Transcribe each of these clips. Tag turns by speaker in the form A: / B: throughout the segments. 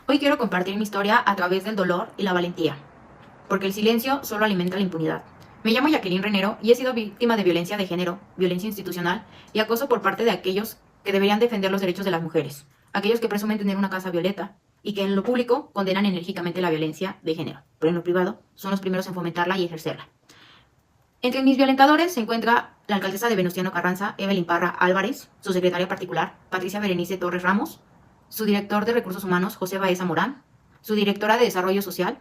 A: Hoy quiero compartir mi historia a través del dolor y la valentía, porque el silencio solo alimenta la impunidad. Me llamo Jacqueline Renero y he sido víctima de violencia de género, violencia institucional y acoso por parte de aquellos que deberían defender los derechos de las mujeres, aquellos que presumen tener una casa violeta y que en lo público condenan enérgicamente la violencia de género, pero en lo privado son los primeros en fomentarla y ejercerla. Entre mis violentadores se encuentra la alcaldesa de Venustiano Carranza, Evelyn Parra Álvarez, su secretaria particular, Patricia Berenice Torres Ramos, su director de Recursos Humanos, José Baeza Morán, su directora de Desarrollo Social,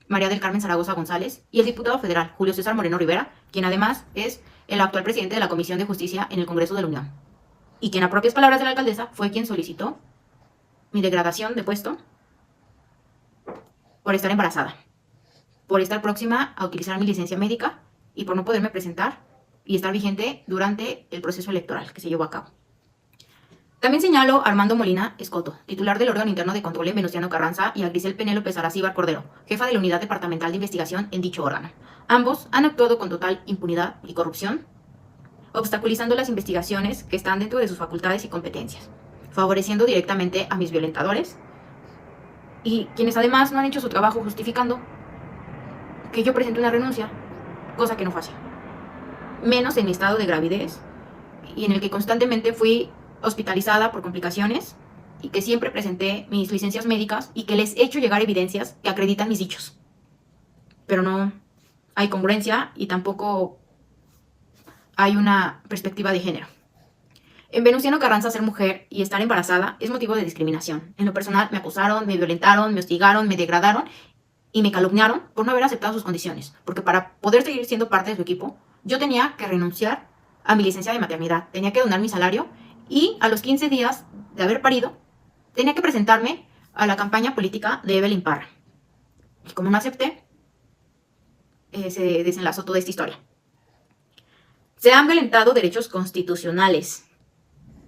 A: María del Carmen Zaragoza González, y el diputado federal, Julio César Moreno Rivera, quien además es el actual presidente de la Comisión de Justicia en el Congreso de la Unión, y quien a propias palabras de la alcaldesa fue quien solicitó mi degradación de puesto por estar embarazada, por estar próxima a utilizar mi licencia médica y por no poderme presentar y estar vigente durante el proceso electoral que se llevó a cabo. También señalo a Armando Molina Escoto, titular del órgano interno de control en Venustiano Carranza, y a Grisel Penélope Saracíbar Cordero, jefa de la unidad departamental de investigación en dicho órgano. Ambos han actuado con total impunidad y corrupción, obstaculizando las investigaciones que están dentro de sus facultades y competencias, favoreciendo directamente a mis violentadores y quienes además no han hecho su trabajo justificando que yo presente una renuncia, cosa que no fue así. Menos en mi estado de gravidez y en el que constantemente fui hospitalizada por complicaciones y que siempre presenté mis licencias médicas y que les he hecho llegar evidencias que acreditan mis dichos. Pero no hay congruencia y tampoco hay una perspectiva de género. En Venustiano Carranza, ser mujer y estar embarazada es motivo de discriminación. En lo personal, me acusaron, me violentaron, me hostigaron, me degradaron y me calumniaron por no haber aceptado sus condiciones. Porque para poder seguir siendo parte de su equipo, yo tenía que renunciar a mi licencia de maternidad, tenía que donar mi salario y a los 15 días de haber parido, tenía que presentarme a la campaña política de Evelyn Parra. Y como no acepté, se desenlazó toda esta historia. Se han violentado derechos constitucionales,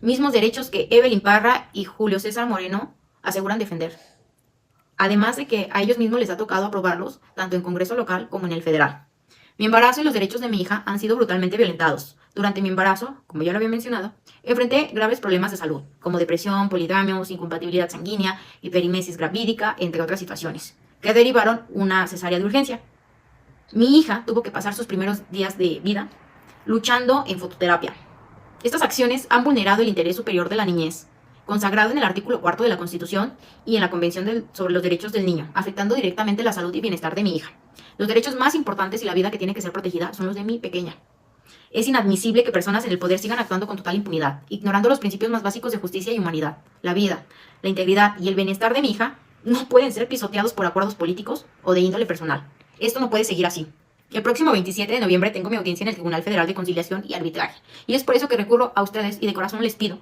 A: mismos derechos que Evelyn Parra y Julio César Moreno aseguran defender. Además de que a ellos mismos les ha tocado aprobarlos tanto en Congreso local como en el federal. Mi embarazo y los derechos de mi hija han sido brutalmente violentados. Durante mi embarazo, como ya lo había mencionado, enfrenté graves problemas de salud, como depresión, polidamios, incompatibilidad sanguínea, hiperimesis gravídica, entre otras situaciones, que derivaron una cesárea de urgencia. Mi hija tuvo que pasar sus primeros días de vida luchando en fototerapia. Estas acciones han vulnerado el interés superior de la niñez, consagrado en el artículo 4 de la Constitución y en la Convención sobre los Derechos del Niño, afectando directamente la salud y bienestar de mi hija. Los derechos más importantes y la vida que tiene que ser protegida son los de mi pequeña. Es inadmisible que personas en el poder sigan actuando con total impunidad, ignorando los principios más básicos de justicia y humanidad. La vida, la integridad y el bienestar de mi hija no pueden ser pisoteados por acuerdos políticos o de índole personal. Esto no puede seguir así. El próximo 27 de noviembre tengo mi audiencia en el Tribunal Federal de Conciliación y Arbitraje, y es por eso que recurro a ustedes y de corazón les pido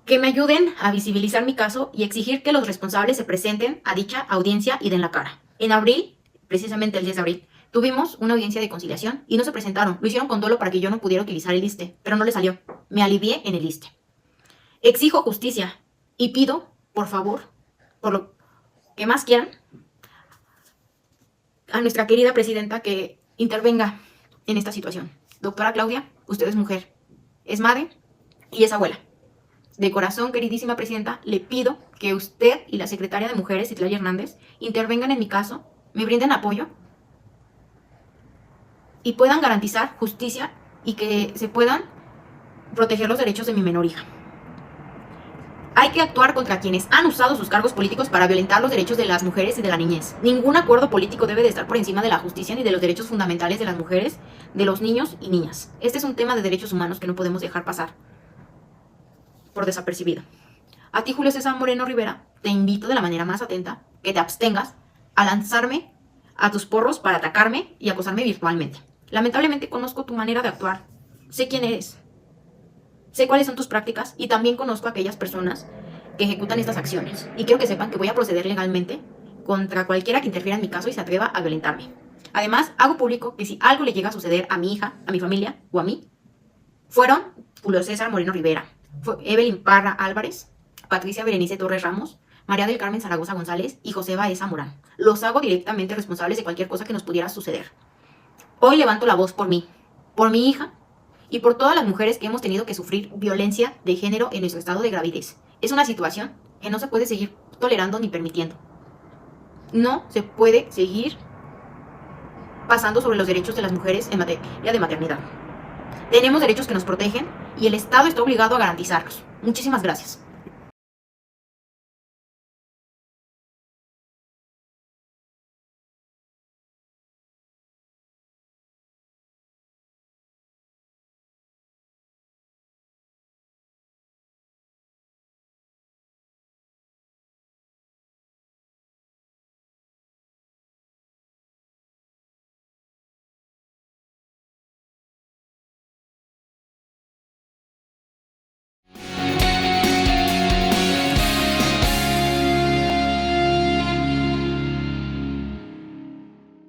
A: que me ayuden a visibilizar mi caso y exigir que los responsables se presenten a dicha audiencia y den la cara. En abril, precisamente el 10 de abril, tuvimos una audiencia de conciliación y no se presentaron. Lo hicieron con dolo para que yo no pudiera utilizar el ISSSTE, pero no le salió. Me alivié en el ISSSTE. Exijo justicia y pido, por favor, por lo que más quieran, a nuestra querida presidenta que intervenga en esta situación. Doctora Claudia, usted es mujer, es madre y es abuela. De corazón, queridísima presidenta, le pido que usted y la secretaria de Mujeres, Citlali Hernández, intervengan en mi caso, me brinden apoyo y puedan garantizar justicia y que se puedan proteger los derechos de mi menor hija. Hay que actuar contra quienes han usado sus cargos políticos para violentar los derechos de las mujeres y de la niñez. Ningún acuerdo político debe de estar por encima de la justicia ni de los derechos fundamentales de las mujeres, de los niños y niñas. Este es un tema de derechos humanos que no podemos dejar pasar por desapercibido. A ti, Julio César Moreno Rivera, te invito de la manera más atenta que te abstengas a lanzarme a tus porros para atacarme y acosarme virtualmente. Lamentablemente conozco tu manera de actuar, sé quién eres, sé cuáles son tus prácticas y también conozco a aquellas personas que ejecutan estas acciones. Y quiero que sepan que voy a proceder legalmente contra cualquiera que interfiera en mi caso y se atreva a violentarme. Además, hago público que si algo le llega a suceder a mi hija, a mi familia o a mí, fueron Julio César Moreno Rivera, Evelyn Parra Álvarez, Patricia Berenice Torres Ramos, María del Carmen Zaragoza González y José Baeza Morán. Los hago directamente responsables de cualquier cosa que nos pudiera suceder. Hoy levanto la voz por mí, por mi hija y por todas las mujeres que hemos tenido que sufrir violencia de género en nuestro estado de gravidez. Es una situación que no se puede seguir tolerando ni permitiendo. No se puede seguir pasando sobre los derechos de las mujeres en materia de maternidad. Tenemos derechos que nos protegen y el Estado está obligado a garantizarlos. Muchísimas gracias.